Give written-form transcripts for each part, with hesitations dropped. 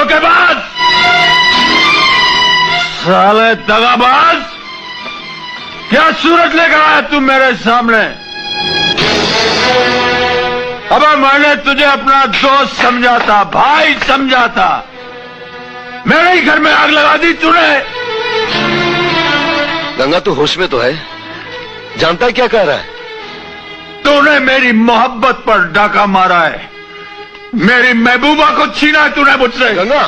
धोखेबाज, साले दगाबाज, क्या सूरत लेकर आया तू मेरे सामने? अबे मैंने तुझे अपना दोस्त समझा था, भाई समझा था, मेरे ही घर में आग लगा दी तूने। गंगा तू होश में तो है? जानता है क्या कह रहा है? तूने मेरी मोहब्बत पर डाका मारा है, मेरी महबूबा को छीना है तूने मुझसे। गंगा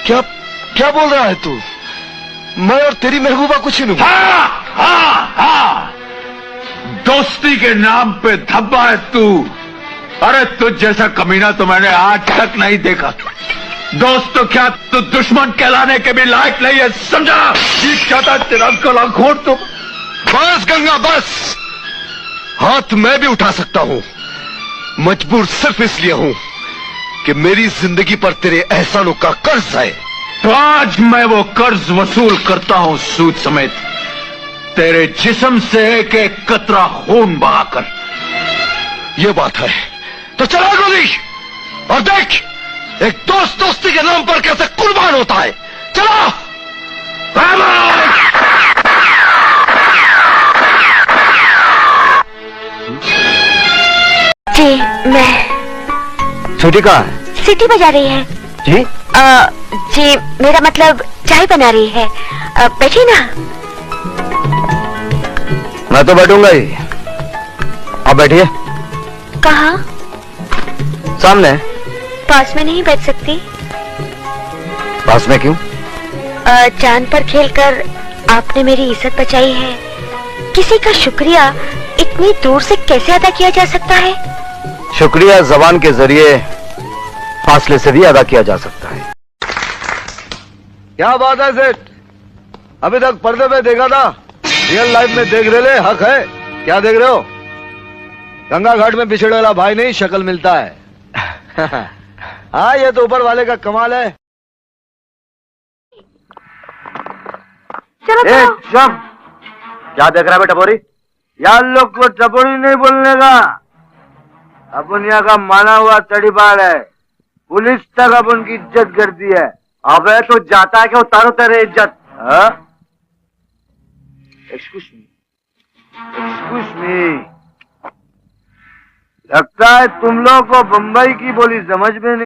क्या क्या बोल रहा है तू? मैं और तेरी महबूबा को छीनूंगा? हाँ, दोस्ती के नाम पे धब्बा है तू। अरे तुझ जैसा कमीना तो मैंने आज तक नहीं देखा। दोस्त तो क्या, तू दुश्मन कहलाने के भी लायक नहीं है, समझा? जीत जाता तेरा गला घोट तो। बस गंगा बस, हाथ मैं भी उठा सकता हूं, मजबूर सिर्फ इसलिए हूं कि मेरी जिंदगी पर तेरे एहसानों का कर्ज है। तो आज मैं वो कर्ज वसूल करता हूं सूद समेत, तेरे जिस्म से एक एक कतरा खून बहाकर। ये बात है तो चला गोली और देख एक दोस्त दोस्ती के नाम पर कैसे कुर्बान होता है। चला जी मैं। छोटी कहाँ है? सीटी बजा रही है जी? जी मेरा मतलब चाय बना रही है। बैठिए ना। मैं तो बैठूंगा ही, आप बैठिए। कहाँ? सामने। पास में नहीं बैठ सकती? पास में क्यों? चांद पर खेलकर आपने मेरी इज्जत बचाई है। किसी का शुक्रिया इतनी दूर से कैसे अदा किया जा सकता है? शुक्रिया जबान के जरिए फासले से भी अदा किया जा सकता है। क्या बात है सेठ, अभी तक पर्दे पे देखा था, रियल लाइफ में देख रहे ले, हक है। क्या देख रहे हो? गंगा घाट में बिछड़े वाला भाई नहीं, शक्ल मिलता है। हाँ ये तो ऊपर वाले का कमाल है। चलो चलो। सब क्या देख रहा है बेटा टपोरी? यार लोग को टपोरी नहीं बोलने का, अपन यहाँ का माना हुआ तड़ीपार है। पुलिस तक अपन की इज्जत करती है। अबे तो जाता है कि उतारो तेरे इज्जत। एक्सक्यूज मी, लगता है तुम लोग को बंबई की बोली समझ में नहीं।